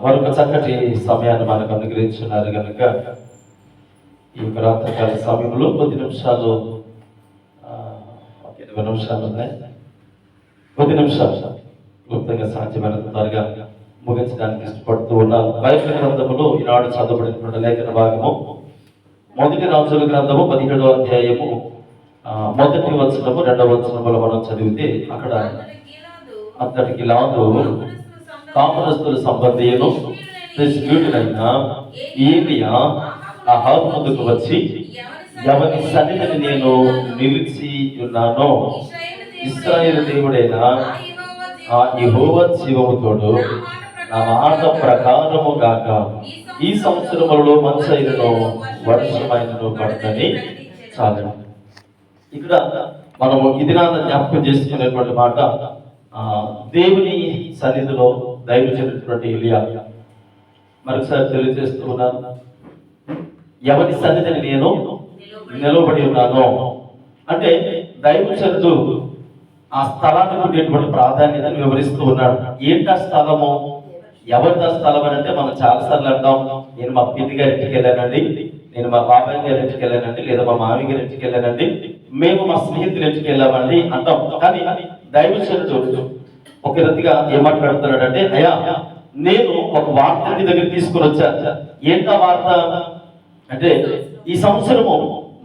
మరొక చక్కటి సమయాన్ని మనకు అనుగ్రహించున్నారు కనుక ఈ రాత్రికాల సమయంలో కొద్ది నిమిషాలు 20 నిమిషాలు ఉన్నాయి. కొద్ది నిమిషాలు క్లుప్తంగా సాధ్యమైనంత త్వరగా ముగించడానికి ఇష్టపడుతూ ఉన్నాను. బైబిల్ గ్రంథములో ఈనాడు చదవబడినటువంటి లేఖన భాగము 1 రాజుల గ్రంథము 17వ అధ్యాయము 1వ వచనము 2వ వచనములో మనం చదివితే అక్కడ అంతటికి లాదు కాపురస్తుల సంబంధియను ప్రెసిడెంట్ ఏలియా అహాబు ముందుకు వచ్చి, ఎవరి సన్నిధిని నేను నిలిచి ఉన్నానో ఇశ్రాయేలు దేవుడైన ఆ యెహోవా జీవముతోడు నా మాట ప్రకారము గాక ఈ సంవత్సరములలో మంచైనను వర్షమైనను పడతని చాలు. ఇక్కడ మనము ఇది జ్ఞాపకం చేసుకునేటువంటి మాట, దేవుని సన్నిధిలో దైవజనుడైనటువంటి ఎలియా మరొకసారి తెలియజేస్తూ ఉన్నాను. ఎవరి సన్నిధిని నేను నిలబడి ఉన్నానో అంటే దైవజనుడు ఆ స్థలానికి ఉండేటువంటి ప్రాధాన్యతను వివరిస్తూ ఉన్నాడు. ఏంటి ఆ స్థలము, ఎవరిది ఆ స్థలం అని అంటే మనం చాలాసార్లు అంటాం, నేను మా పిన్ని గారి ఇంటికి వెళ్ళానండి, నేను మా బాబాయ్ గారి ఇంటికి వెళ్ళానండి, లేదా మా మామి గారి ఇంటికి వెళ్ళానండి, మేము మా స్నేహితుల ఇంటికి వెళ్ళామండి అంటాం. కానీ దైవజనుడు ఒక రీతిగా ఏం మాట్లాడుతున్నాడంటే, అయ్యా నేను ఒక వార్తని దగ్గర తీసుకుని వచ్చాను. ఏంటా వార్త అంటే, ఈ సంవత్సరము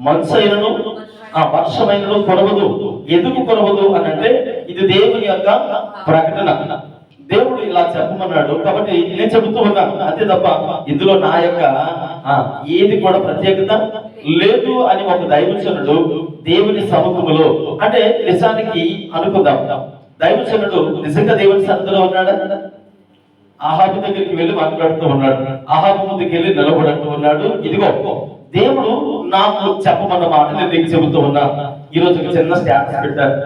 మంచైనను వర్షమైనను కొరవదు. ఎందుకు కొరవదు అని అంటే ఇది దేవుని యొక్క ప్రకటన. దేవుడు ఇలా చెప్పమన్నాడు కాబట్టి నేను చెబుతూ ఉన్నాను అంతే తప్ప ఇందులో నా యొక్క ఏది కూడా ప్రత్యేకత లేదు అని ఒక దైవజనుడు దేవుని సముఖములో, అంటే నిజానికి అనుకుందాం, దైవజనుడు నిజంగా దేవుని సన్నిధిలో ఉన్నాడా? అహాబు దగ్గరికి వెళ్ళి మాట్లాడుతూ ఉన్నాడు, అహాబు ముందుకు వెళ్ళి నిలబడుతూ ఉన్నాడు. ఇదిగో దేవుడు నాకు చెప్పమన్న మాట నేను నీకు చెబుతూ ఉన్నా. ఈ రోజు చిన్న స్టాటస్ పెట్టారు,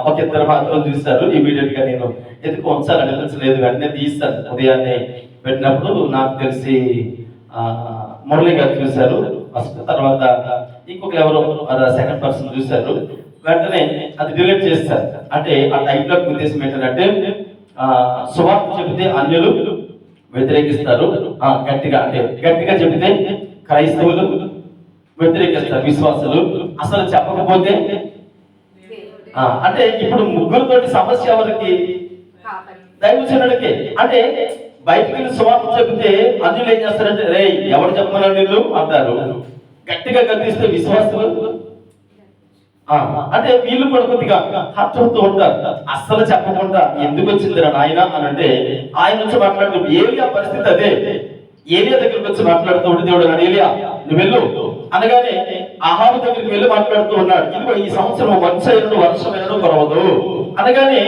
ఒక ఇద్దరు మాత్రం చూస్తారు. ఇమీడియట్ గా నేను ఎందుకు ఉంచాలని అనిపించలేదు, వెంటనే తీస్తాను. ఉదయాన్నే పెట్టినప్పుడు నాకు తెలిసి మురళి గారు చూశారు ఫస్ట్, తర్వాత ఇంకొక ఎవరో సెకండ్ పర్సన్ చూశారు. వెంటనే అది డిలీట్ చేస్తారు. అంటే ఆ టైప్ లో ఉద్దేశం ఏంటంటే, సువార్త చెబితే అన్యులు వ్యతిరేకిస్తారు, గట్టిగా చెబితే క్రైస్తవులు వ్యతిరేకిస్తారు, విశ్వాసులు అసలు చెప్పకపోతే అంటే ఇప్పుడు ముగ్గురితోటి సమస్య ఎవరికి? దైవజనుడికి. అంటే బయటికి వెళ్ళి సువార్త చెబితే అన్యులు ఏం చేస్తారంటే, రే ఎవరు చెప్పమన్నారు వీళ్ళు అంటారు. గట్టిగా గర్తిస్తే విశ్వాసులు అంటే వీళ్ళు కూడా కొద్దిగా హర్ట్ అవుతూ ఉంటారు. అస్సలు చెప్పకుండా ఎందుకు వచ్చింది నాయన అని అంటే, ఆయన నుంచి మాట్లాడుతూ ఏలియా పరిస్థితి అదే. ఏలియా దగ్గరికి వచ్చి మాట్లాడుతూ ఉంటే దేవుడు అన్నాడు, ఏలియా నువ్వు వెళ్ళు అనగానే అహాబు దగ్గరికి వెళ్ళి మాట్లాడుతూ ఉన్నాడు, ఇదిగో ఈ సంవత్సరం మంచైనను వర్షమైనను కొరవదు అనగానే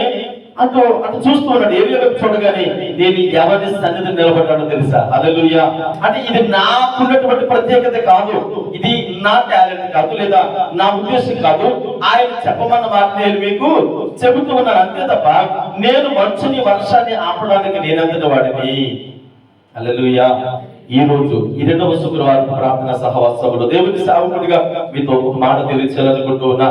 అటు చూస్తూ ఉన్నాడు. ఏలియా వైపు చూడగానే నేను ఎవరి సన్నిధి నిలబడ్డాడో తెలుసా? హల్లెలూయా. అంటే ఇది నాకున్నటువంటి ప్రత్యేకత కాదు, ఇది నా టాలెంట్ కాదు, లేదా నా ఉద్దేశం కాదు, ఆయన చెప్పమన్న మాట నేను మీకు చెబుతూ ఉన్నాను అంతే తప్ప నేను మంచుని వర్షాన్ని ఆపడానికి నేనంతటి వాడిని. హల్లెలూయా. ఈ రోజు ఈ 2వ శుక్రవారం ప్రార్థన సహవాసంలో దేవుని సేవకుడిగా మీతో ఒక మాట తెలియచేయాలనుకుంటూ ఉన్నా.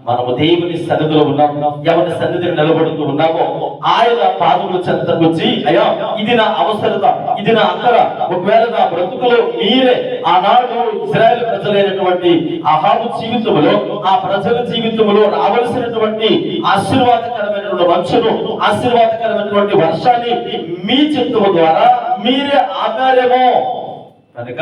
మనము దేవుని సన్నిధిలో ఉన్నాము, ఎవరి సన్నిధిని నిలబడుతూ ఉన్నామో ఆయన పాదముల చెంతకు వచ్చి, అయ్యా ఇది నా అవసరత, ఇది నా అక్కర, ఒకవేళ నా బ్రతుకులో మీరే ఆనాడు ఇశ్రాయేలు ప్రజలైనటువంటి అహాబు జీవితంలో ఆ ప్రజల జీవితంలో రావలసినటువంటి ఆశీర్వాదకరమైనటువంటి మంచును, ఆశీర్వాదకరమైనటువంటి వర్షాన్ని మీ చిత్తము ద్వారా మీరే ఆపారేమో కనుక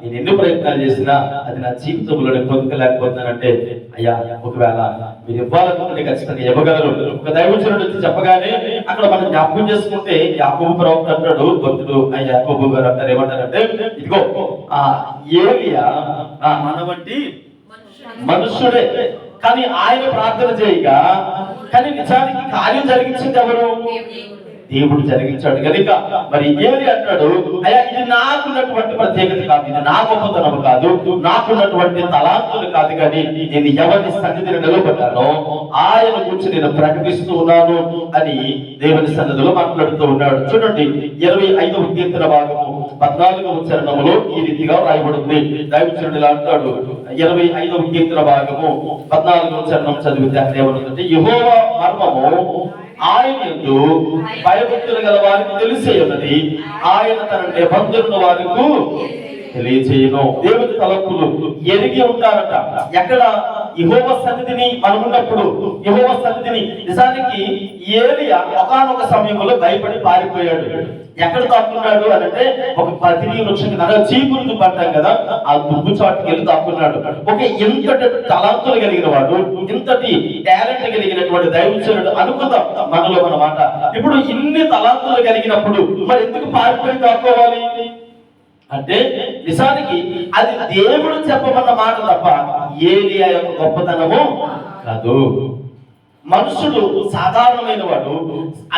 నేను ఎన్ని ప్రయత్నాలు చేసినా అది నా జీవితంలో నేను పొందుకోలేకపోతున్నానంటే, అయ్యా ఒకవేళ మీరు ఇవ్వాలనుకుంటే ఖచ్చితంగా ఇవ్వగలరు. ఒక దైవజనుడు వచ్చి చెప్పగానే అక్కడ మనం జ్ఞాపకం చేసుకుంటే యాకోబు ప్రవక్త అంటాడు, భక్తుడు యాకోబు గారు అంటారు, ఏమంటారంటే ఇదిగో ఏలియా మన వంటి మనుష్యుడే, కానీ ఆయన ప్రార్థన చేయగా కానీ నిజానికి కార్యం జరిగించింది ఎవరు? దేవుడు జరిగించాడు కనుక మరి ఏలి అంటాడు, అయ్యా ఇది నాకున్నటువంటి ప్రత్యేకత కాదు, ఇది నా గొప్పతనం కాదు, నాకున్నటువంటి తలాంతులు కాదు, కానీ నేను ఎవరి సన్నిధిని నిలబడ్డానో ఆయన గురించి నేను ప్రకటిస్తూ ఉన్నాను అని దేవుని సన్నిధిలో మాట్లాడుతూ ఉన్నాడు. చూడండి 25వ కీర్తన భాగము 14వ చరణములో ఈ రీతిగా రాయబడింది. దైవజనుడు ఇలా అంటాడు, 25వ కీర్తన భాగము 14వ చరణం చదివితే ఏమనుందంటే, యెహోవా మర్మము ఆయన యందు భయభక్తులు గల వారికి తెలిసే ఉన్నది, ఆయన తన నిబంధనను వారికి తెలియజేయను. దేవుని తలంపులు ఎరిగి ఉంటారట. ఎక్కడ? యెహోవా సన్నిధిని మనం ఉన్నప్పుడు, యెహోవా సన్నిధిని. నిజానికి ఏలియా ఒకానొక సమయంలో భయపడి పారిపోయాడు. ఎక్కడ దాక్కున్నాడు అని అంటే, ఒక పదిని వృక్షం కింద, చీపురు పడ్డాం కదా, ఆ దుబ్బు చాటుకి వెళ్ళి దాక్కున్నాడు. ఓకే, ఇంతటి తలాంతులు కలిగిన వాడు, ఇంతటి టాలెంట్ కలిగినటువంటి దైవజనుడు అనుకుందాం మనలో మన మాట. ఇప్పుడు ఇన్ని తలాంతులు కలిగినప్పుడు మరి ఎందుకు పారిపోయి దాక్కోవాలి అంటే, నిజానికి అది దేవుడు చెప్పమన్న మాట తప్ప ఏలియా యొక్క గొప్పతనము కాదు. మనుషుడు సాధారణమైన వాడు,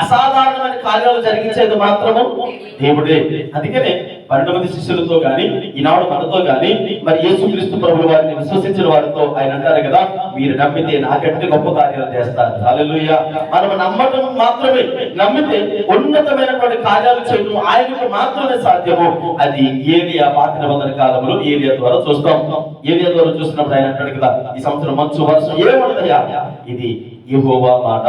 అసాధారణమైన కార్యాలు జరిగించేది మాత్రము దేవుడే. అందుకనే 12 మంది శిష్యులతో గాని, ఈనాడు మనతో గాని, మరి యేసుక్రీస్తు ప్రభువు వారిని విశ్వసించిన వారితో ఆయన అంటారు కదా, మీరు నమ్మితే నాకంటే గొప్ప కార్యాలు చేస్తారు. హల్లెలూయా. మనం నమ్మటం మాత్రమే, నమ్మితే ఉన్నతమైనటువంటి కార్యాలు చేయడం ఆయనకు మాత్రమే సాధ్యము. అది ఏలియా పాత నిబంధన కాలంలో ఏలియా ద్వారా చూస్తాం. ఏలియా ద్వారా చూసినప్పుడు ఆయన అంటాడు కదా, ఈ సంవత్సరం మంచు వర్షం ఏముంటదయ్యా, ఇది యెహోవా మాట.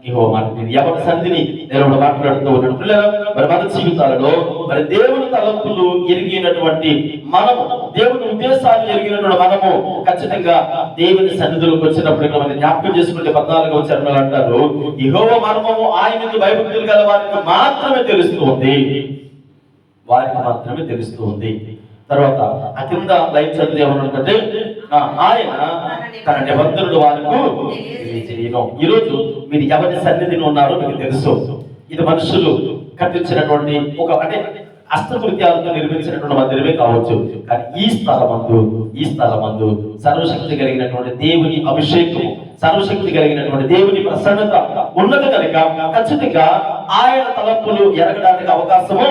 యెహోవా మాట. నేను ఎవరి సన్నిధిని నిలబడి మాట్లాడుతూ ఉన్నాడు. పిల్లలు, మరి మన జీవితాలలో మరి దేవుని తలంపులు ఎరిగినటువంటి మనము, దేవుని ఉద్దేశాలు ఎరిగినటువంటి మనము ఖచ్చితంగా దేవుని సన్నిధిలోకి వచ్చినప్పుడు ఇక్కడ మనం జ్ఞాపకం చేసుకుంటే 14వ వచనంలో అంటారు, యెహోవా మర్మము ఆయనకు భయభక్తులు గల వారికి మాత్రమే తెలుస్తూ ఉంది, వారికి మాత్రమే తెలుస్తూ ఉంది. తర్వాత ఆ కింద లైన్ చదివి ఏమనుకుంటే, ఆయన తన నిబంధనలు వారికి తెలియజేయను. ఈరోజు మీరు ఎవరి సన్నిధిని ఉన్నారో మీకు తెలుసు. ఇది మనుషులు కట్టించినటువంటి ఒక అంటే హస్తకృత్యాలతో నిర్మించినటువంటి మందిరమే కావచ్చు. కానీ ఈ స్థలమందు సర్వశక్తి కలిగినటువంటి దేవుని అభిషేకము, సర్వశక్తి కలిగినటువంటి దేవుని ప్రసన్నత ఉన్నది కనుక ఖచ్చితంగా ఆయన తలంపులు ఎరగడానికి అవకాశము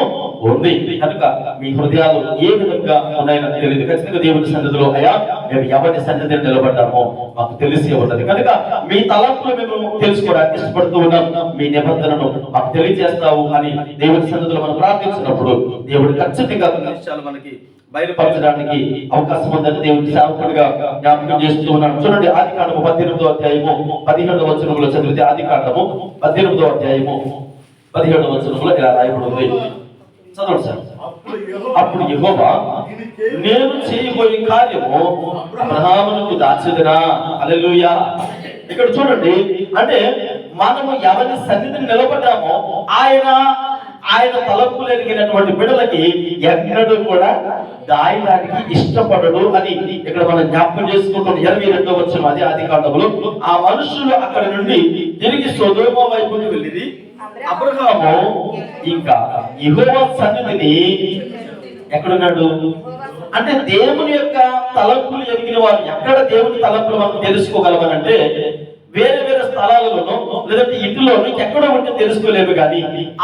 ఉంది. కనుక మీ హృదయాలు ఏ విధంగా ఉన్నాయని తెలియదు. ఖచ్చితంగా దేవుని సన్నిధిలో అయ్యా మేము ఎవరి సన్నిధిని నిలబడ్డామో మాకు తెలిసి ఉన్నది కనుక మీ తలంపులు మేము తెలుసుకోవడానికి ఇష్టపడుతూ ఉన్నాం. మీ నిబంధనను మాకు తెలియజేస్తావు అని దేవుని సన్నిధిలో మనం ప్రార్థించినప్పుడు దేవుడు ఖచ్చితంగా కొన్ని విషయాలు మనకి బయలుపరచడానికి అవకాశం ఉందని దేవుడి సేవకుడిగా జ్ఞాపకం చేస్తూ ఉన్నాను. చూడండి, ఆదికాండము 18వ అధ్యాయము 17వ వచనంలో చదివితే, ఆదికాండము 18వ అధ్యాయము 17వ వచనంలో ఇలా రాయబడి ఉంది. చదవండి సార్. అప్పుడు యెహోవా, నేను చేయబోయే కార్యము అబ్రహామునకు దాచెదనా. హల్లెలూయా. ఇక్కడ చూడండి, అంటే మనము ఎవరి సన్నిధిని నిలబడ్డామో ఆయన తలంపులు ఎరిగినటువంటి బిడ్డలకి ఎన్నడూ కూడా దాయడానికి ఇష్టపడడు అని ఇక్కడ మనం జ్ఞాపకం చేసుకుంటున్నాం. 22వ వచనం అదే ఆదికాండములో, ఆ మనుషులు అక్కడ నుండి తిరిగి సొదొమ వైపుకి వెళ్ళి అబ్రహాము ఇంకా యెహోవా సన్నిధిని ఎక్కడున్నాడు అంటే, దేవుని యొక్క తలంపులు ఎరిగిన వారు ఎక్కడ దేవుని తలంపులు మనం తెలుసుకోగలమనంటే, వేరే వేరే స్థలాలలోనూ లేదంటే ఇంటిలోనూ ఎక్కడో ఉంటే తెలుసుకోలేము. కానీ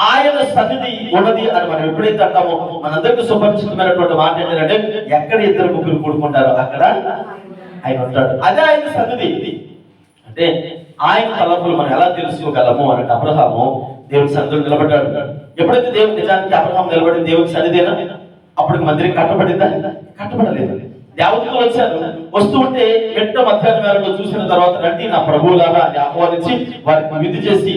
ఆయన సన్నిధి ఉన్నది అని మనం ఎప్పుడైతే అంటామో, మనందరికీ సుపరిచితమైనటువంటి మాట ఏంటంటే, ఎక్కడ 2-3 కూడుకుంటారో అక్కడ ఆయన ఉంటాడు. అదే ఆయన సన్నిధి. అంటే ఆయన తలంపులు మనం ఎలా తెలుసుకోగలము అంటే, అబ్రహాము దేవుని సన్నిధిలో నిలబడ్డాడు. ఎప్పుడైతే దేవుడు నిజానికి అబ్రహాం నిలబడింది దేవుని సన్నిధేనా, అప్పటికి మందిరం కట్టబడిందా? కట్టబడలేదు. దేవతలు వచ్చారు. వస్తూ ఉంటే వెంట మధ్యాహ్న వేళలో చూసిన తర్వాత, రండి నా ప్రభువులారా అని ఆహ్వానించి వారికి విధి చేసి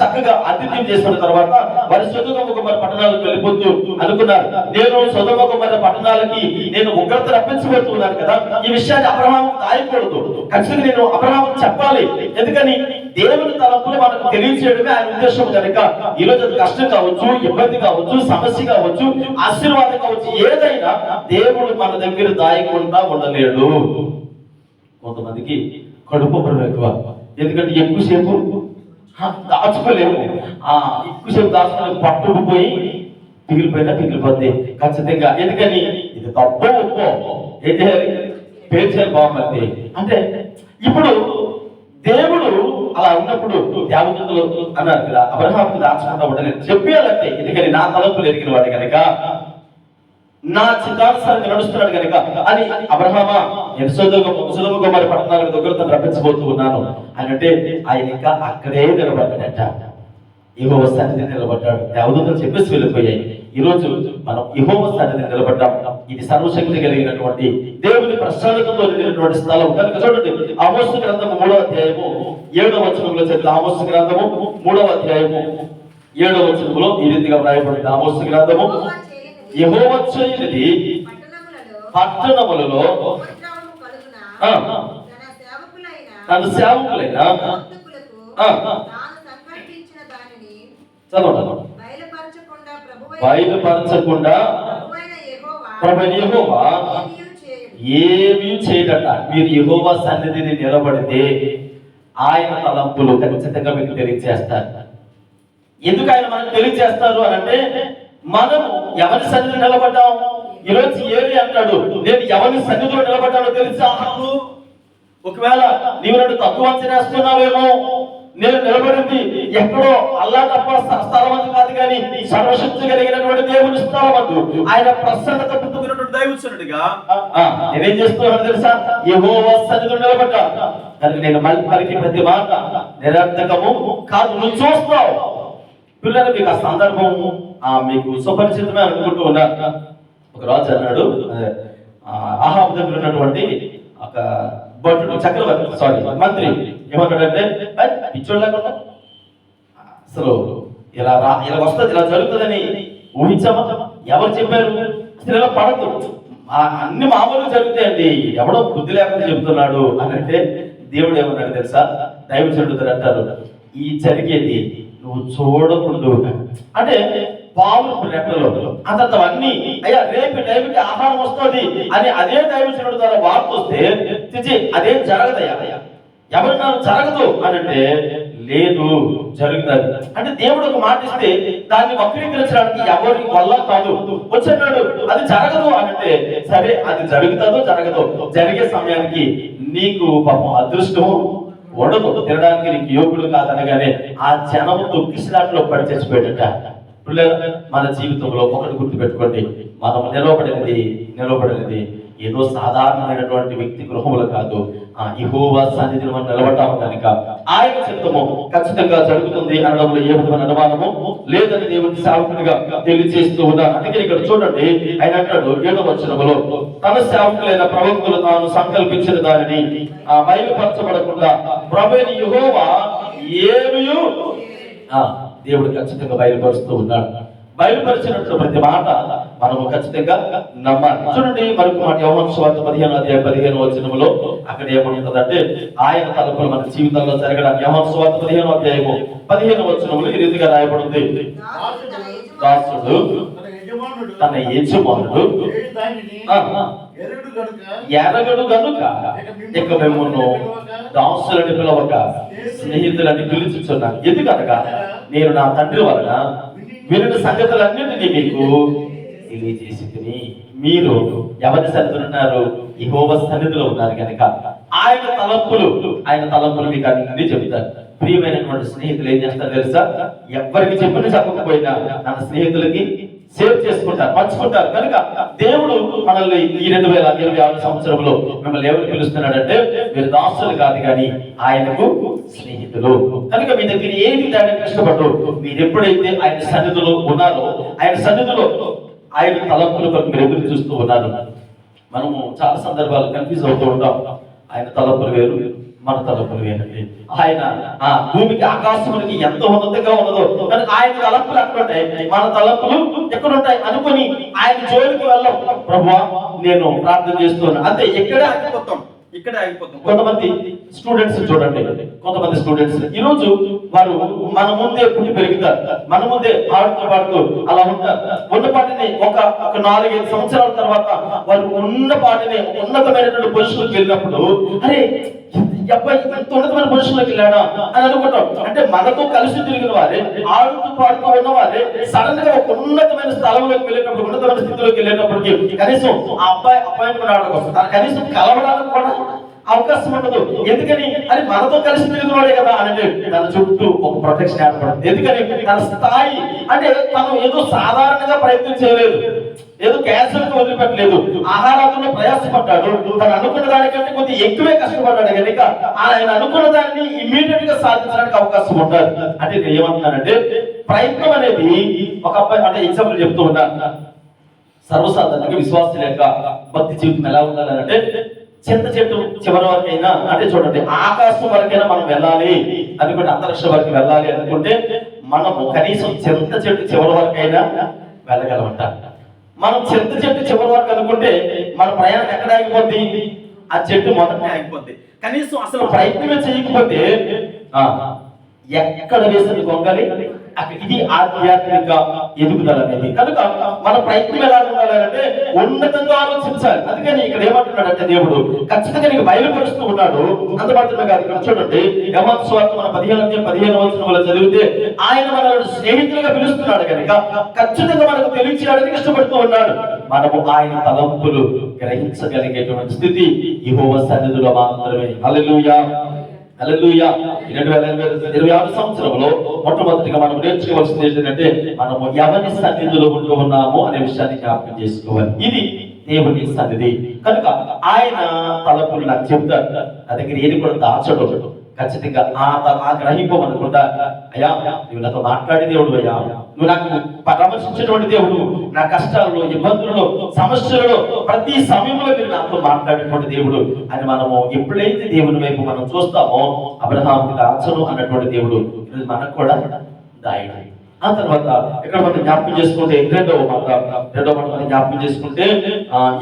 చక్కగా ఆతిథ్యం చేసిన తర్వాత వారి సొదొమ గొమొర్రా పట్టణాలకు వెళ్ళిపోతూ అనుకున్నారు, నేను సొదొమ గొమొర్రా పట్టణాలకి నేను ఉగ్రత రప్పించబోతున్నాను కదా, ఈ విషయాన్ని అబ్రహాము దాయకూడదు, ఖచ్చితంగా నేను అబ్రహాముకు చెప్పాలి. ఎందుకని? దేవుని తలంపులు మనకు తెలియజేయడమే ఆయన ఉద్దేశం కనుక. ఈరోజు అది కష్టం కావచ్చు, ఇబ్బంది కావచ్చు, సమస్య కావచ్చు, ఆశీర్వాదం కావచ్చు, ఏదైనా దేవుడు మన దగ్గర దాయకుండా ఉండలేడు. కొంతమందికి కడుపు ఎక్కువ, ఎందుకంటే ఎక్కువసేపు దాచుకోలేము. ఎక్కువసేపు దాచుకోలేము, పట్టుకుపోయి పిగిలిపోద్ది ఖచ్చితంగా. ఎందుకని? ఇది తప్పు ఒప్పో ఏం చేయాలి? పేర్చాలి బాగుంది అంటే. ఇప్పుడు దేవుడు అలా ఉన్నప్పుడు దేవదూతలు అన్నారు కదా, అబ్రహాముకు దాచకుండా ఉండలేదు, చెప్పేయాలంటే. ఎందుకని? నా తలంపులు ఎరిగిన వాడు కనుక, నా చిత్తానుసారంగా నడుస్తున్నాడు కనుక అని. అబ్రహామా, నేను సొదొమ గొమొర్రా పట్టణాలకు ఉగ్రతను రప్పించబోతూ ఉన్నాను అని అంటే, ఆయన ఇంకా అక్కడే నిలబడ్డాడట. యెహోవా సన్నిధిని నిలబడ్డాడు. దేవదూతలు చెప్పేసి వెళ్ళిపోయాయి. ఈ రోజు మనం యెహోవా సన్నిధిని నిలబడ్డాం. ఇది సర్వశక్తి కలిగినటువంటి దేవుని ప్రశాంతతతో నిండినటువంటి స్థలం కనుక చూడండి, ఆమోసు గ్రంథము 3వ అధ్యాయము 7వ వచనంలో చెప్పిన ఆమోసు గ్రంథము 3వ అధ్యాయము 7వ వచనంలో ఈ రీతిగా వ్రాయబడింది. ఆమోసు గ్రంథము, యెహోవా చేయనిది పట్టణములలో తన సేవకులైన బయలుపరచకుండా ప్రభువైన యెహోవా ఏమీ చేయడట. మీరు యెహోవా సన్నిధిని నిలబడితే ఆయన తలంపులు ఖచ్చితంగా మీకు తెలియజేస్తారు. ఎందుకు ఆయన మనకు తెలియజేస్తారు అని అంటే, మనము ఎవరి సన్నిధిని నిలబడ్డాం? ఈరోజు ఏమి అంటాడు, నేను ఎవరి సన్నిధిలో నిలబడ్డానో తెలుసా? ఒకవేళ నీవు నన్ను తక్కువ అంచనేస్తున్నావేమో, నేను నిలబడింది ఎక్కడో అల్లా తప్ప స్థలమందు కాదు, కానీ సర్వశక్తి కలిగినటువంటి దేవుని స్థలమందు, ఆయన ప్రసన్నత పుట్టుకున్నటువంటి దైవజనుడిగా నేనేం చేస్తున్నాను తెలుసా? యెహోవా సన్నిధిలో నిలబడ్డా. కానీ నేను మళ్ళీ పలికి ప్రతి మాట నిరర్థకము కాదు. నువ్వు చూస్తావు పిల్లలు, మీకు ఆ సందర్భము మీకు సుపరిచితమే అనుకుంటూ ఉన్నారు. ఒక రాజు అన్నాడు, అహాబు దగ్గర ఉన్నటువంటి ఒక భటుడు చక్రవర్తి మంత్రి ఏమంటాడంటే, పిచ్చోడు లేకుండా అసలు ఇలా వస్తుంది, ఇలా జరుగుతుందని ఊహించామా? ఎవరు చెప్పారు? అసలు ఇలా పడదు, అన్ని మామూలుగా జరుగుతాయండి, ఎవడో బుద్ధి లేకుండా చెబుతున్నాడు అని అంటే, దేవుడు ఏమన్నాడు తెలుసా? దైవజనుడు అంటారు, ఈ జరిగేది నువ్వు చూడకుండా అంటే పాము రెట్టలో అంత అన్ని అయ్యా రేపు టైంకి ఆహారం వస్తుంది అని అదే దైవజనుడు ద్వారా వార్త వస్తే అదేం జరగదయ్యా. ఎవరన్నారు జరగదు అని అంటే, లేదు జరుగుతుంది అంటే దేవుడు ఒక మాట ఇస్తే దాన్ని వక్రీకరించడానికి ఎవరి వల్ల కాదు. వచ్చాడు అది జరగదు అని అంటే, సరే అది జరుగుతుందో జరగదో, జరిగే సమయానికి నీకు పాపం అదృష్టము ఉండదు, తినడానికి నీకు యోగుడు కాదనగానే ఆ జనము తొక్కిసలాట్లో పడి చచ్చిపోయేట. మన జీవితంలో ఒకటి గుర్తు పెట్టుకోండి, మనం నిలవబడినది ఏదో సాధారణమైనటువంటి వ్యక్తి గృహములు కాదు, యెహోవా సన్నిధిని మనం నిలబడ్డాము కనుక ఆయన చిత్తము ఖచ్చితంగా జరుగుతుంది అనడంలో ఏ విధమైన అనుమానము లేదని దేవుని సేవకునిగా తెలియజేస్తూ ఉన్నారు. అందుకే ఇక్కడ చూడండి, ఆయన అంటాడు 7వ వచనములో, తన సేవకులైన ప్రవక్తలు తాను సంకల్పించిన దానిని బయలుపరచబడకుండా ప్రభువైన యెహోవా ఏమీ దేవుడు ఖచ్చితంగా బయలుపరుస్తూ ఉన్నాడు. బయలుపరిచినట్లు ప్రతి మాట మనము ఖచ్చితంగా నమ్మాలి. చూడండి మరొక మాట, యోహాను సువార్త 15వ అధ్యాయం 15వ వచనములో అక్కడ ఏమంటుందంటే, ఆయన తలపులు మన జీవితంలో జరగడానికి యోహాను సువార్త 15వ అధ్యాయము 15వ వచనములో ఈ రీతిగా రాయబడింది, దాసుడు తన యజమానుడు ఎరగడు గనుక ఇక మిమ్మును దాసులని పిలవక స్నేహితులని పిలుచుచున్నాను. ఎందుకనగా నేను నా తండ్రి వలన వినిన సంగతులన్నింటినీ మీకు తెలియజేసి, మీరు ఎవరి సన్నిధిలో ఉన్నారు? యెహోవా సన్నిధిలో ఉన్నారు కనుక ఆయన తలంపులు మీకు అన్ని చెబుతారు. ప్రియమైనటువంటి స్నేహితులు ఏం చేస్తారు తెలుసా? ఎవరికి చెప్పకపోయినా తన స్నేహితులకి సేవ్ చేసుకుంటారు, పంచుకుంటారు. కనుక దేవుడు మనల్ని ఈ 2026 సంవత్సరంలో మిమ్మల్ని ఎవరు పిలుస్తున్నాడంటే, మీరు దాసులు కాదు కానీ ఆయనకు స్నేహితులు. కనుక మీ దగ్గర ఏమి దానికి ఇష్టపడరు, మీరు ఎప్పుడైతే ఆయన సన్నిధిలో ఉన్నారో, ఆయన సన్నిధిలో ఆయన తలంపుల కొరకు మీరు ఎదురు చూస్తూ ఉన్నారు. మనము చాలా సందర్భాలు కన్ఫ్యూజ్ అవుతూ ఉంటాం. ఆయన తలంపులు వేరు, మన తలంపులు వేరండి. ఆయన భూమికి ఆకాశములకి ఎంత ఉన్నతంగా ఉన్నదో, కానీ ఆయన తలంపులు అక్కడ ఉంటాయి, మన తలంపులు ఎక్కడ ఉంటాయి అనుకొని ఆయన జోలికి వెళ్ళం. ప్రభువా నేను ప్రార్థన చేస్తున్నాను అంతే, ఇక్కడే ఆగిపోతాం. కొంతమంది స్టూడెంట్స్ చూడండి, కొంతమంది స్టూడెంట్స్ ఈ రోజు వారు మన ముందే పుట్టి పెరుగుతారు, మన ముందే పాడుతూ అలా ఉంటారు. ఉన్నపాటిని ఒక 4-5 సంవత్సరాల తర్వాత వారు ఉన్నపాటిని ఉన్నతమైనటువంటి పొజిషన్కి వెళ్ళినప్పుడు, అరే అబ్బాయి ఇంత ఉన్నతమైన పొజిషన్లోకి వెళ్ళాడా అని అనుకుంటాం. అంటే మనతో కలిసి తిరిగిన వారే, ఆడుతూ పాడుతూ ఉన్నవారే సడన్ గా ఒక ఉన్నతమైన స్థలంలోకి వెళ్ళేటప్పుడు, ఉన్నతమైన స్థితిలోకి వెళ్ళేటప్పటికి కనీసం ఆ అబ్బాయి అపాయింట్మెంట్ ఆడడానికి వస్తుంది, కనీసం కలవడానికి కూడా అవకాశం ఉండదు. ఎందుకని అది మనతో కలిసి తిరుగుతున్నాడే కదా అని తన చుట్టూ ఒక ప్రొటెక్షన్ ఏర్పడుతుంది. ఎందుకని తన స్థాయి అంటే తను ఏదో సాధారణంగా ప్రయత్నం చేయలేదు, ఏదో క్యాన్సర్ వదిలిపెట్టలేదు, ఆహారాలను ప్రయాసపడ్డాడు. తను అనుకున్న దానికంటే కొద్దిగా ఎక్కువే కష్టపడ్డాడు కనుక ఆయన అనుకున్న దాన్ని ఇమ్మీడియట్ గా సాధించడానికి అవకాశం ఉంటారు. అంటే నేను ఏమంటున్నానంటే ప్రయత్నం అనేది ఒక అబ్బాయి అంటే ఎగ్జాంపుల్ చెప్తూ ఉంటాను. సర్వసాధారణంగా విశ్వాసం యొక్క భక్తి జీవితం ఎలా ఉండాలంటే చింత చెట్టు చివరి వరకైనా అంటే చూడండి ఆకాశం వరకైనా మనం వెళ్ళాలి అనుకుంటే అంతరిక్ష వరకు వెళ్ళాలి అనుకుంటే మనము కనీసం చింత చెట్టు చివరి వరకైనా వెళ్ళగలమంట. మనం చింత చెట్టు చివరి వరకు అనుకుంటే మన ప్రయాణం ఎక్కడ ఆగిపోద్ది? ఆ చెట్టు మొదటనే ఆగిపోద్ది. కనీసం అసలు ప్రయత్నమే చేయకపోతే ఎక్కడ వేసిన గొంగలి ఇది ఆధ్యాత్మిక ఎదుగుదల అనేది. కనుక మన ప్రయత్నం ఎలా ఉండాలంటే ఉన్నతంగా ఆలోచించాలి. అందుకని ఇక్కడ ఏమంటున్నాడంటే దేవుడు ఖచ్చితంగా నీకు బయలుపరుస్తూ ఉన్నాడు. అంత మాత్రమే కాదు, ఇక్కడ చూడండి యోహాను సువార్త మన 15 వచనంలో చదివితే ఆయన మనల్ని స్నేహితులుగా పిలుస్తున్నాడు కనుక ఖచ్చితంగా మనకు తెలియచేయడానికి ఇష్టపడుతూ ఉన్నాడు. మనము ఆయన తలంపులు గ్రహించగలిగేటువంటి స్థితి యెహోవా సన్నిధిలో మాత్రమే. హల్లెలూయా హల్లెలూయా. 2026 సంవత్సరంలో మొట్టమొదటిగా మనం నేర్చుకోవాల్సింది ఏంటంటే మనము ఎవరి సన్నిధిలో ఉంటూ ఉన్నాము అనే విషయాన్ని జ్ఞాపకం చేసుకోవాలి. ఇది దేవుని సన్నిధి కనుక ఆయన తలపులు నాకు చెప్తారు. నా దగ్గర ఏది కూడా దాచడు. ఖచ్చితంగా ఆ గ్రహింపమనుకుంటా అయ్యా నువ్వు నాతో మాట్లాడే దేవుడు, అయ్యా నువ్వు నాకు పరామర్శించేటువంటి దేవుడు, నా కష్టాల్లో ఇబ్బందుల్లో సమస్యలలో ప్రతి సమయంలో మీరు నాతో మాట్లాడేటువంటి దేవుడు అని మనము ఎప్పుడైతే దేవుని వైపు మనం చూస్తామో అబ్రహాముకి దాచను అన్నటువంటి దేవుడు మనకు కూడా దాయుడు. ఆ తర్వాత ఇక్కడ మనం జ్ఞాపకం చేసుకుంటే రెండవ మాట మనం జ్ఞాపకం చేసుకుంటే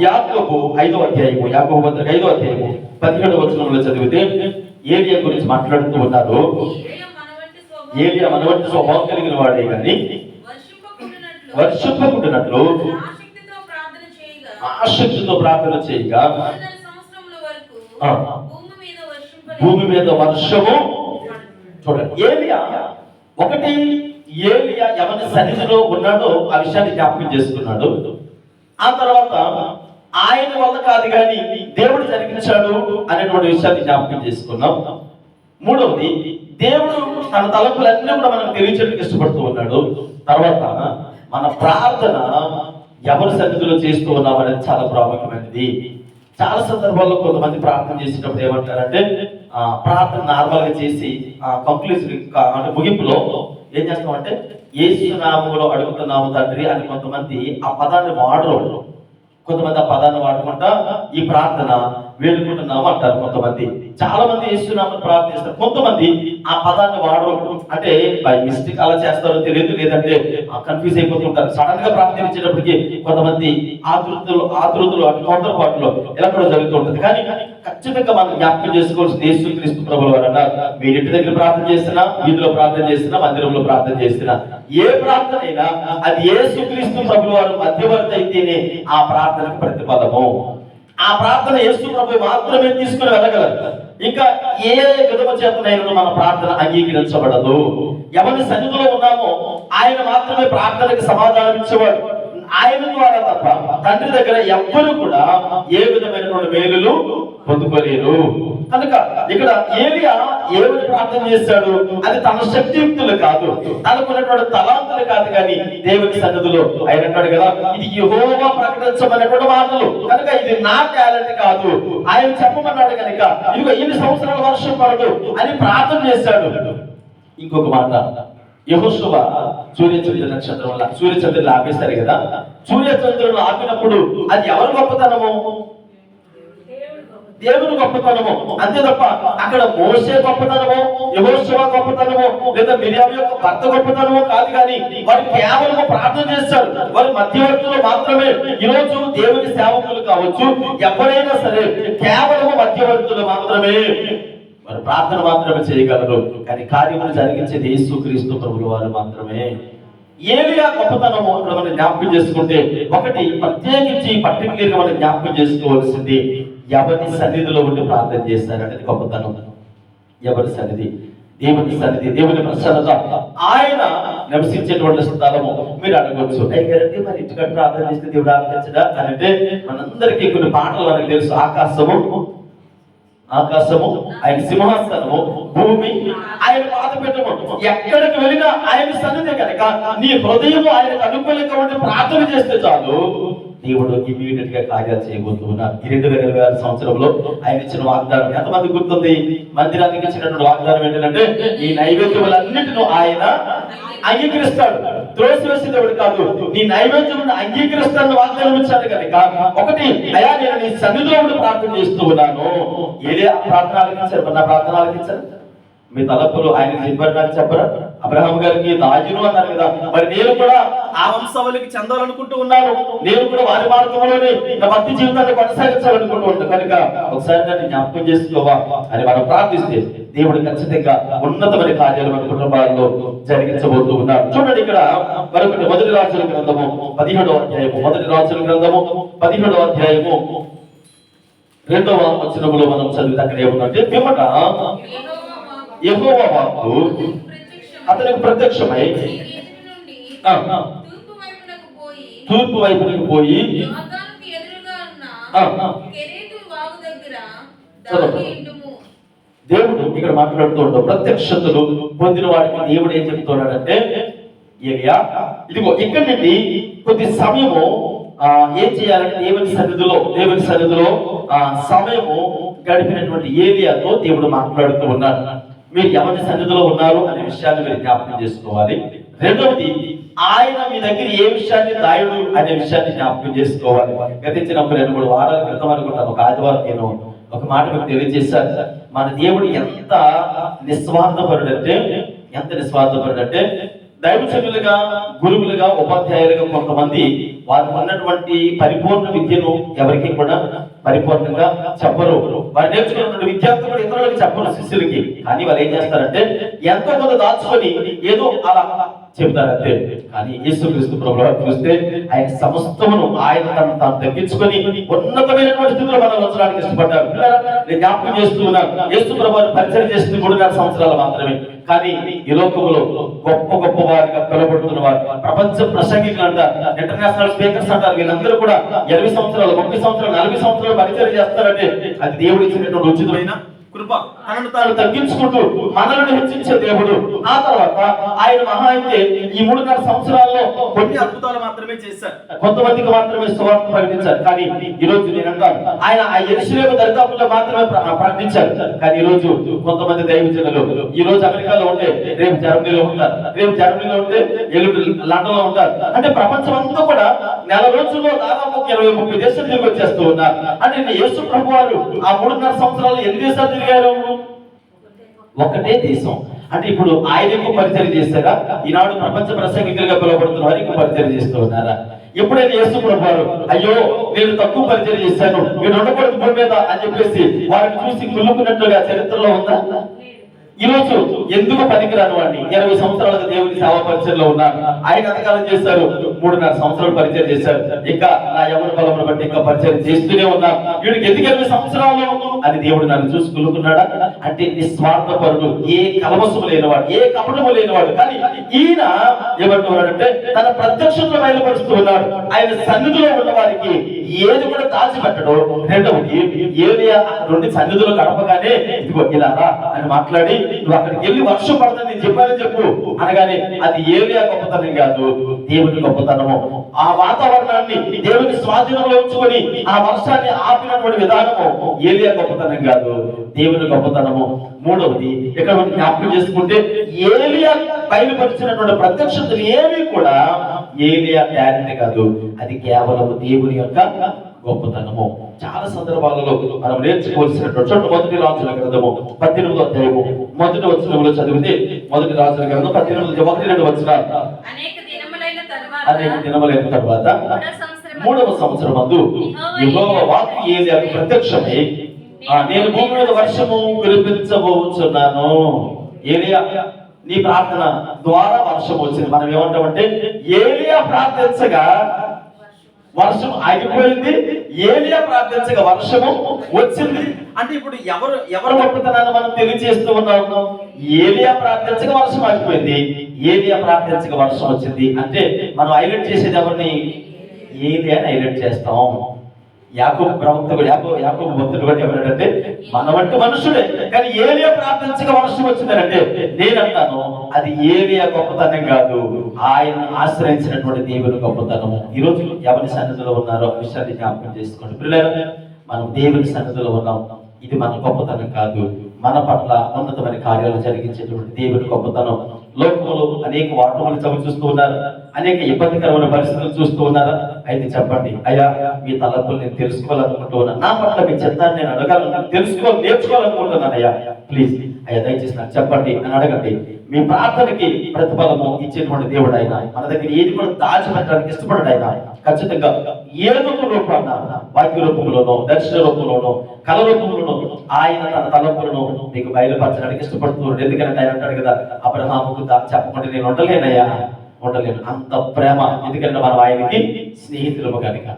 యాకోబు 5వ అధ్యాయము 17వ వచనంలో చదివితే ఏలియా గురించి మాట్లాడుతూ ఉన్నారు. ఏలియా మనవంటి స్వభావం కలిగిన వాడే కానీ వర్షింపకుంటున్నట్లు ఆసక్తితో ప్రార్థన చేయగా భూమి మీద వర్షము. చూడండి ఏలియా ఎవరి సన్నిధిలో ఉన్నాడో ఆ విషయాన్ని జ్ఞాపకం చేసుకున్నాడు. ఆ తర్వాత ఆయన వల్ల కాదు కానీ దేవుడు జరిగించాడు అనేటువంటి విషయాన్ని జ్ఞాపకం చేసుకున్నాం. మూడవది దేవుడు తన తలంపులన్నీ కూడా మనకు తెలియచేయడానికి ఇష్టపడుతూ ఉన్నాడు. తర్వాత మన ప్రార్థన ఎవరి సన్నిధిలో చేస్తూ ఉన్నాం అనేది చాలా ప్రాముఖ్యమైనది. చాలా సందర్భాల్లో కొంతమంది ప్రార్థన చేసేటప్పుడు ఏమంటారంటే ప్రార్థన నార్మల్ గా చేసి కంక్లూజన్ అంటే ముగింపులో ఏం చేస్తామంటే యేసు నామములో అడుగుతున్నాము తండ్రి అని కొంతమంది ఆ పదాన్ని వాడరు. కొంతమంది ఆ పదాన్ని వాడుకుంటా ఈ ప్రార్థన వేడుకుంటున్నాము అంటారు. కొంతమంది చాలా మంది యేసునామములో ప్రార్థిస్తారు. కొంతమంది ఆ పదాన్ని వాడరు. అంటే బై మిస్టేక్ అలా చేస్తారో తెలియదు, లేదంటే కన్ఫ్యూజ్ అయిపోతుంటారు. సడన్ గా ప్రార్థించేటప్పటికి కొంతమంది ఆతృతలు అటు తొందరపాటులో ఇలా కూడా జరుగుతూ ఉంటుంది. కానీ ఖచ్చితంగా మనం జ్ఞాపకం చేసుకోవాల్సింది యేసుక్రీస్తు ప్రభువు వారు అన్నారు, మీరు ఇంటి దగ్గర ప్రార్థన చేసినా, వీధిలో ప్రార్థన చేసినా, మందిరంలో ప్రార్థన చేసినా ఏ ప్రార్థన అయినా అది యేసుక్రీస్తు ప్రభువు వారు మధ్యవర్తి అయితేనే ఆ ప్రార్థనకు ప్రతిఫలము. ఆ ప్రార్థన యేసు ప్రభువు మాత్రమే తీసుకుని వెళ్ళగలరు. ఇంకా ఏ విధమ చేతనైనా మన ప్రార్థన అంగీకరించబడదు. ఎవరి సన్నిధిలో ఉన్నామో ఆయన మాత్రమే ప్రార్థనకి సమాధానం ఇచ్చేవాడు. ఆయన ద్వారా తప్ప తండ్రి దగ్గర ఎవ్వరు కూడా ఏ విధమైనటువంటి మేలులు పొందుకోలేరు. కనుక ఇక్కడ ఏలియా ఏమిటి ప్రార్థన చేశాడు? అది తన శక్తియుక్తులు కాదు, తనకున్నటువంటి తలాంతులు కాదు, కానీ దేవుని సన్నిధిలో ఆయన అంటాడు కదా, ఇది యెహోవా ప్రకటించమనేటువంటి మాటలు కనుక ఇది నా టాలెంట్ కాదు, ఆయన చెప్పమన్నాడు కనుక ఇదిగో 8 సంవత్సరాల వర్షం పడదు అని ప్రార్థన చేశాడు. ఇంకొక మాట, యెహోషువ సూర్యచంద్రులు ఆపేస్తారు కదా, సూర్యచంద్రులు ఆపినప్పుడు అది ఎవరు గొప్పతనము? దేవుని గొప్పతనము. అంతే తప్ప అక్కడ మోసే గొప్పతనము, యెహోషువ గొప్పతనము, లేదా మిర్యాము యొక్క భర్త గొప్పతనము కాదు. కానీ వారు కేవలం ప్రార్థన చేస్తారు. వారు మధ్యవర్తులు మాత్రమే. ఈరోజు దేవుని సేవకులు కావచ్చు, ఎవరైనా సరే కేవలం మధ్యవర్తులు మాత్రమే. వారు ప్రార్థన మాత్రమే చేయగలరు, కానీ కార్యములు జరిగించేది యేసుక్రీస్తు ప్రభువు వారు మాత్రమే. ఏలియా గొప్పతనము అక్కడ మనం జ్ఞాపకం చేసుకుంటే ఒకటి ప్రత్యేకించి పర్టికులర్ గా మనం జ్ఞాపకం చేసుకోవాల్సింది ఎవరి సన్నిధిలో ఉండి ప్రార్థన చేస్తారనేది గొప్పతనం. ఎవరి సన్నిధి? దేవుని సన్నిధి, దేవుని ప్రసన్నత, ఆయన నివసించేటువంటి స్థలము. మీరు అడగవచ్చు అయ్యారంటే మరి ఇంటికి ప్రార్థన చేస్తే దేవుడు ఆలోచించడా అని అంటే మనందరికీ కొన్ని పాటలు మనకు తెలుసు. ఆకాశము ఆకాశము ఆయన సింహాసనము, భూమి ఆయన పాదపీఠము. ఎక్కడికి వెళ్ళినా ఆయన సన్నిధి కనుక నీ హృదయం ఆయనకు అనుకూలంగా ఉండి ప్రార్థన చేస్తే చాలు, దేవుడు ఇమీడియట్ గా కార్యాలు చేయబోతున్నారు. ఈ 2026 సంవత్సరంలో ఆయన ఇచ్చిన వాగ్దానం ఎంతమంది గుర్తుంది? మందిరానికి ఇచ్చినటువంటి వాగ్దానం ఏంటంటే ఈ నైవేద్యములన్నిటిని ఆయన అంగీకరిస్తాడు, త్రోసివేసే దేవుడు కాదు. నీ నైవేద్యములను అంగీకరిస్తాడని వాగ్దానం ఇచ్చాడు కనుక, ఒకటి అయ్యా నేను నీ సన్నిధిలో ఉండి ప్రార్థన చేస్తూ ఉన్నాను. ఏదే ప్రార్థన ఆలకించారు, నా ప్రార్థన ఆలకించారు. మీ తలపులు ఆయన చెప్పారు, నాకు చెప్పరా? అబ్రహాం గారికి దాజును అన్నారు కదా, మరి నేను కూడా ఆ వంశావళికి చెందాలనుకుంటూ ఉన్నాను. నేను కూడా వారి మార్గంలోనే నా భక్తి జీవితాన్ని కొనసాగించాలనుకుంటూ ఉంటాను కనుక ఒకసారి దాన్ని జ్ఞాపకం చేసుకోవా అని మనం ప్రార్థిస్తే దేవుడు ఖచ్చితంగా ఉన్నతమైన కార్యాలు మన కుటుంబాల్లో జరిగించబోతూ ఉన్నారు. చూడండి ఇక్కడ మరొకటి, మొదటి రాజుల గ్రంథము 17వ అధ్యాయము, మొదటి రాజుల గ్రంథము 17వ అధ్యాయము 2వ వచనములో మనం చదివితే అక్కడ ఏముందంటే, పిమ్మట యెహోవా వాక్కు అతనికి ప్రత్యక్షమై తూర్పు వైపునకు పోయి దేవుడు ఇక్కడ మాట్లాడుతూ ఉంటాడు. ప్రత్యక్షతలు పొందిన వాడికి దేవుడు ఏం చెప్తున్నాడంటే, ఏలియా ఇదిగో ఇక్కడి నుండి కొద్ది సమయము ఏం చేయాలంటే దేవుని సన్నిధిలో సమయము గడిపినటువంటి ఏలియాతో దేవుడు మాట్లాడుతూ ఉన్నాడు. మీరు ఎవరి సన్నిధిలో ఉన్నారు అనే విషయాన్ని మీరు జ్ఞాపకం చేసుకోవాలి. రెండవది, ఆయన మీ దగ్గర ఏ విషయాన్ని దాయుడు అనే విషయాన్ని జ్ఞాపకం చేసుకోవాలి. గతించిన 2-3 వారాల క్రితం అనుకుంటాను, ఒక ఆదివారం నేను ఒక మాట మీకు తెలియజేశాను. మన దేవుడు ఎంత నిస్వార్థపరుడంటే దైవజనులుగా, గురువులుగా, ఉపాధ్యాయులుగా కొంతమంది వారికి ఉన్నటువంటి పరిపూర్ణ విద్యను ఎవరికి కూడా పరిపూర్ణంగా చెప్పరు. వారు నేర్చుకున్నటువంటి విద్యార్థులు కూడా ఇతరులకు చెప్పరు, శిష్యులకి. కానీ వాళ్ళు ఏం చేస్తారంటే ఎంతో కొంత దాచుకొని ఏదో అలా చెబుతారంటే. కానీ యేసుక్రీస్తు ప్రభువు చూస్తే ఆయన సమస్తమును ఆయన తాను తగ్గించుకొని ఉన్నతమైనటువంటి స్థితిలో మనం ఉంచడానికి ఇష్టపడ్డారు. నేను జ్ఞాపకం చేస్తూ ఉన్నాను, యేసు ప్రభువు పరిచయం చేసింది 3.5 సంవత్సరాలు మాత్రమే. కానీ ఈ లోకంలో గొప్ప వారిగా పిలువబడుతున్న వారు, ప్రపంచ ప్రసంగికులు అంటారు, ఇంటర్నేషనల్ స్పీకర్స్ అంటారు, వీళ్ళందరూ కూడా 20 సంవత్సరాలు, 30 సంవత్సరాలు, 40 సంవత్సరాలు పరిచయం చేస్తారంటే అది దేవుడు ఇచ్చినటువంటి ఉచితమైన కృప. తనను తాను తగ్గించుకుంటూ మనల్ని హెచ్చించే దేవుడు. ఆ తర్వాత ఆయన మహా అయితే ఈ 3.5 సంవత్సరాల్లో కొన్ని అద్భుతాలు మాత్రమే చేశారు, కొంతమందికి మాత్రమే సువార్త ప్రకటించారు. కానీ ఈ రోజు నేను అంటాను, ఆయన ఆ యెరూషలేము దరిదాపుల్లో మాత్రమే ప్రకటించారు. కానీ ఈ రోజు కొంతమంది దైవజనులు ఈ రోజు అమెరికాలో ఉంటే రేపు జర్మనీలో ఉంటారు, రేపు జర్మనీలో ఉంటే ఎల్లుండి లండన్ లో ఉంటారు. అంటే ప్రపంచం అంతా కూడా నెల రోజుల్లో దాదాపు 20-30 దేశాలు తిరిగి వచ్చేస్తూ ఉన్నారు. అంటే యేసు ప్రభు వారు ఆ 3.5 సంవత్సరాలు ఎన్ని దేశాలు తిరిగారు? ఒకటే దేశం. అంటే ఇప్పుడు ఆయన ఎక్కువ పరిచయం చేస్తారా? ఈనాడు ప్రపంచ ప్రసంగికులుగా పిలువబడుతున్న వారు ఎక్కువ పరిచయం చేస్తూ ఉన్నారా? ఎప్పుడైనా యేసు ప్రభు వారు అయ్యో నేను తక్కువ పరిచయం చేశాను, నేను ఉండకూడదు భూమి మీద అని చెప్పేసి వారిని చూసి కుళ్ళుకున్నట్లుగా చరిత్రలో ఉందా? ఈ రోజు ఎందుకు పనికిరాని వాడిని 20 సంవత్సరాలుగా దేవుని సేవా పరిచయంలో ఉన్నారు. ఆయన ఎంతకాలం చేశారు? 3.5 సంవత్సరాలు పరిచయం చేశారు. ఇంకా నా యవన బలమును బట్టి ఇంకా పరిచయం చేస్తూనే ఉన్నారు. వీడికి ఎందుకు 20 సంవత్సరాలు అని దేవుడు నన్ను చూసి కులుకున్నాడా? అంటే నిస్వార్థపరుడు, ఏ కలవసము లేనివాడు, ఏ కపటము లేనివాడు. కానీ ఈయన ఏమంటున్నాడంటే తన ప్రత్యక్షతను బయలుపరుస్తూ ఉన్నాడు. ఆయన సన్నిధిలో ఉన్న వారికి ఏది కూడా దాచిపెట్టడు. రెండవది, ఏలియా అక్కడ నుండి సన్నిధిలో గడపగానే ఇదిగో ఇలా అని మాట్లాడి, నువ్వు అక్కడికి వెళ్ళి వర్షం పడుతుంది నేను చెప్పానని చెప్పు అనగానే అది ఏలియా గొప్పతనం కాదు, దేవుని గొప్పతనము. ఆ వాతావరణాన్ని దేవుని స్వాధీనంలో ఉంచుకొని ఆ వర్షాన్ని ఆపినటువంటి విధానము ఏలియా గొప్పతనం కాదు, దేవుని గొప్పతనము. మూడవది, ఇక్కడ మనం జ్ఞాపకం చేసుకుంటే ఏలియా బయలుపరిచినటువంటి ప్రత్యక్షతలు ఏవి కూడా ఏలియా టాలెంట్ కాదు, అది కేవలం దేవుని యొక్క గొప్పతనము. చాలా సందర్భాలలో మనం నేర్చుకోవాల్సినటువంటి చోట మొదటి రాజుల గ్రంథము 18వ అధ్యాయము మొదటి వచనంలో చదివితే, మొదటి రాజుల గ్రంథం 18-2 వచనాలు. అనేక దినములైన తర్వాత 3వ సంవత్సరమందు యెహోవా వాక్కు ఏలియాకు ప్రత్యక్షమై, నేను భూమి మీద వర్షము కురిపించబోతున్నాను. ఏలియా నీ ప్రార్థన ద్వారా వర్షం వచ్చింది. మనం ఏమంటామంటే ఏలియా ప్రార్థించగా వర్షం ఆగిపోయింది, ఏలియా ప్రార్థించగా వర్షము వచ్చింది. అంటే ఇప్పుడు ఎవరు గొప్పతనాన్ని మనం తెలియజేస్తూ ఉన్నాము? ఏలియా ప్రార్థించగా వర్షం ఆగిపోయింది, ఏలియా ప్రార్థించగా వర్షం వచ్చింది. అంటే మనం హైలైట్ చేసేది ఎవరిని? ఏలియాని హైలైట్ చేస్తాం. యాకోబు ప్రవక్త కూడా యాకోబు భక్తుడు కూడా ఎవరంటే మన వంటి మనుషుడే, కానీ ఏలియా ప్రార్థించక వర్షం వచ్చిందనంటే నేనంటాను అది ఏలియా గొప్పతనం కాదు, ఆయన ఆశ్రయించినటువంటి దేవుని గొప్పతనము. ఈ రోజు ఎవరి సన్నిధిలో ఉన్నారో ఆ విషయాన్ని జ్ఞాపకం చేసుకోండి. పిల్లలు, మనం దేవుని సన్నిధిలో ఉన్నాం, ఇది మన గొప్పతనం కాదు, మన పట్ల ఉన్నతమైన కార్యాలు జరిగించేటువంటి దేవుని గొప్పతనం. లోకంలో అనేక వాటములు చవి చూస్తూ ఉన్నారు, అనేక ఇబ్బందికరమైన పరిస్థితులు చూస్తూ ఉన్నారా? అయితే చెప్పండి, అయ్యా మీ తలపులు నేను తెలుసుకోవాలనుకుంటూ ఉన్నాను, నా పట్ల మీ చిత్తాన్ని నేను అడగాలను నేర్చుకోవాలనుకుంటున్నాను అయ్యా, ప్లీజ్ అయ్యా దయచేసి నాకు చెప్పండి అని అడగండి. మీ ప్రార్థనకి ప్రతిఫలము ఇచ్చేటువంటి దేవుడు ఆయన. మన దగ్గర ఏది కూడా దాచిపెట్టడానికి ఇష్టపడడు ఆయన. ఖచ్చితంగా ఏదో రూపాన, వాక్య రూపంలోనో, దర్శన రూపంలోనో, కళ రూపంలోనో ఆయన తన తలంపులను మీకు బయలుపరచడానికి ఇష్టపడుతున్నాడు. ఎందుకంటే ఆయన అంటాడు కదా, అబ్రహాముకు చెప్పకుండా నేను ఉండలేనయ్యా, ఉండలేను, అంత ప్రేమ. ఎందుకంటే మనం ఆయనకి స్నేహితులము కనుక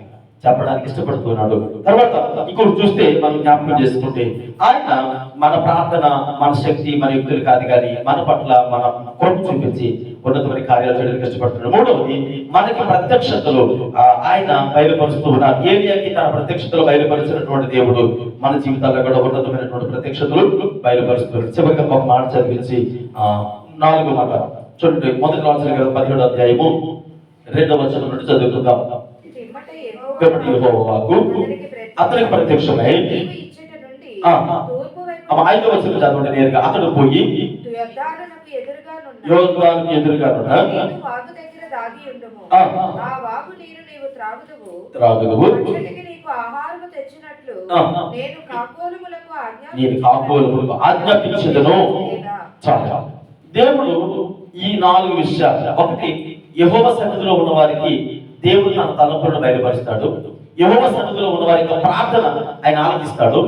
చెప్పడానికి ఇష్టపడుతున్నాడు. తర్వాత ఇక్కడ చూస్తే మనం జ్ఞాపకం చేసుకుంటే ఆయన మన ప్రార్థన, మన శక్తి, మన యుక్తులు కాదు, కానీ మన పట్ల మన కొరకు చూపించి ఉన్నతమైన కార్యాలు చేయడానికి ఇష్టపడుతున్నాడు. మూడవది, మనకి ప్రత్యక్షతలు ఆయన బయలుపరుస్తూ ఉన్నారు. ఏలియాకి తన ప్రత్యక్షతలు బయలుపరిచినటువంటి దేవుడు మన జీవితాల్లో కూడా ఉన్నతమైనటువంటి ప్రత్యక్షతలు బయలుపరుస్తున్నారు. చివరిగా ఒక మాట చదివించి 4వ మాట చూడండి. మొదటి రాసిన 17వ అధ్యాయము 2వ వచనం నుండి చదువుకుందాం. అతనికి ప్రత్యక్షమై 5వ వచనం చదవండి నేరుగా. అతడు పోయి యోర్దానుకు ఎదురుగా త్రాగుదువు, నేను కాకోలములకు ఆజ్ఞాపించదను. చాలా దేవుడు ఈ 4 విషయాలు. ఒకటి, యెహోవా సన్నిధిలో ఉన్న వారికి దేవుడు తన తలంపులను బయలుపరుస్తాడు. యెహోవా సన్నిధిలో ఉన్న వారి యొక్క ప్రార్థన ఆయన ఆలకిస్తాడు.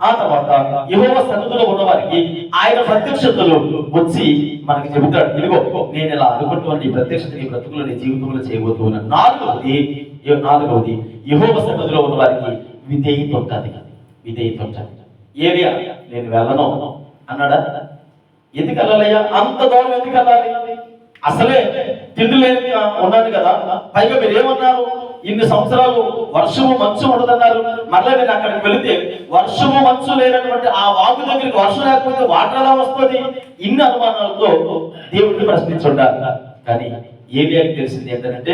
ఆ తర్వాత యెహోవా సన్నిధిలో ఉన్న వారికి ఆయన ప్రత్యక్షతలు వచ్చి మనకి చెబుతాడు, ఇదిగో నేను ఇలా అనుకుంటున్నాను, నీ ప్రత్యక్షత నీ బ్రతుకులు నీ జీవితంలో చేయబోతున్నాను. నాలుగవది యెహోవా సన్నిధిలో ఉన్న వారికి విధేయత ఉంటుంది. విధేయత ఉంటుంది. ఏలియా నేను వెళ్ళను అన్నాడా? ఎందుకు వెళ్ళాలయ్యా? అంత దూరం ఎందుకు వెళ్ళాలి? అసలే తిండి లేని ఉన్నాను కదా, పైగా మీరు ఏమన్నారు, ఇన్ని సంవత్సరాలు వర్షము మంచు ఉండదన్నారు, మళ్ళీ నేను అక్కడికి వెళితే వర్షము మంచు లేనటువంటి ఆ వాగు దగ్గరికి వర్షం లేకపోతే వాటర్ ఎలా వస్తుంది? ఇన్ని అనుమానాలతో దేవుడిని ప్రశ్నించుంటారు. కానీ ఏలియాకి తెలిసింది ఏంటంటే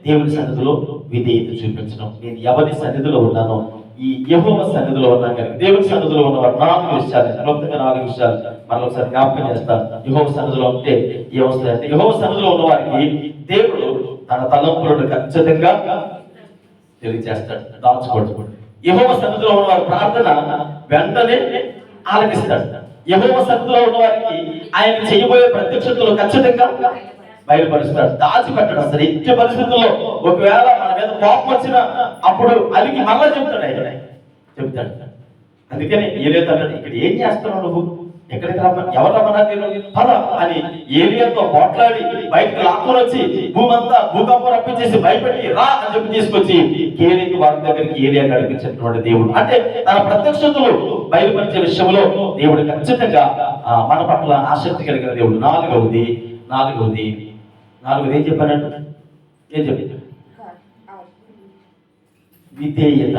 దేవుని సన్నిధిలో విధేయత చూపించడం. నేను ఎవరి సన్నిధిలో ఉన్నానో, ఈ యెహోవా సన్నిధిలో ఉన్నాను కనుక దేవుని సన్నిధిలో ఉన్నవారు 4 విషయాలు, క్లుప్తంగా 4 విషయాలు మరొకసారి జ్ఞాపకం చేస్తాను. యెహోవా సన్నిధిలో ఉంటే ఏమొస్తాయంటే, యెహోవా సన్నిధిలో ఉన్న వారికి దేవుడు తన తలంపులను ఖచ్చితంగా తెలియజేస్తాడు, దాచుకోడు. యెహోవా సన్నిధిలో ఉన్న వారి ప్రార్థన వెంటనే ఆలకిస్తాడు. యెహోవా సన్నిధిలో ఉన్న వారికి ఆయన చేయబోయే ప్రత్యక్షతలు ఖచ్చితంగా బయలుపరుస్తాడు, దాచిపెట్టాడు. అసలు ఎట్టి పరిస్థితుల్లో ఒకవేళ మన మీద కోపం వచ్చినా అప్పుడు అలిగి మళ్ళా చెప్తాడు. అందుకని ఏలియాతో ఇక్కడ ఏం చేస్తున్నావు నువ్వు, ఎక్కడికి రమ్మని, ఎవరు రమ్మన్నారు నేను, పద అని ఏలియాతో పోట్లాడి బయటకు లాక్కొని వచ్చి భూకంపం రప్పించేసి భయపెట్టి రా అని చెప్పి తీసుకొచ్చి కేలికి వారి దగ్గరికి ఏలియా నడిపించినటువంటి దేవుడు. అంటే తన ప్రత్యక్షతలు బయలుపరిచే విషయంలో దేవుడు ఖచ్చితంగా మన పట్ల ఆసక్తి కలిగిన దేవుడు. నాలుగవది ఏం చెప్పానంటే, ఏం చెప్పి విధేయత.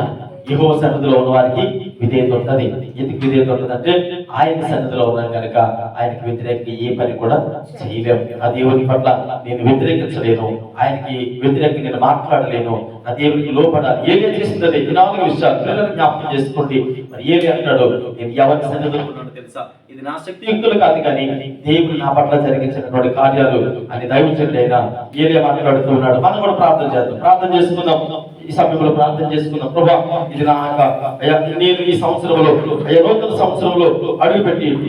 యెహోవా సన్నిధిలో ఉన్న వారికి విధేయత ఉంటుంది. ఎందుకు విధేయత ఉంటుంది అంటే, ఆయన సన్నిధిలో ఉన్నాం కనుక ఆయనకి వ్యతిరేకంగా ఏ పని కూడా చేయలేము. ఆ దేవుని పట్ల నేను వ్యతిరేకించలేను, ఆయనకి వ్యతిరేకంగా నేను మాట్లాడలేను, ఆ దేవునికి లోపడాలి. ఏలియా చేసింది అదే. 4 విషయాలు పిల్లలను జ్ఞాపకం చేసుకోండి. మరి ఏలియా అంటాడు, నేను ఎవరి సన్నిధిలో ఉన్నాడో తెలుసా, ఇది నా శక్తియుక్తులు కాదు, కానీ దేవుడు నా పట్ల జరిగించినటువంటి కార్యాలు అని దైవజనుడు అయినా ఏలియా మాట్లాడుతూ ఉన్నాడు. మనం కూడా ప్రార్థన చేద్దాం, ప్రార్థన చేసుకుందాం. ఈ సమయంలో ప్రార్థన చేసుకున్న ప్రభా, ఇది నా నేను ఈ సంవత్సరంలో, నూతన సంవత్సరంలో అడుగుపెట్టి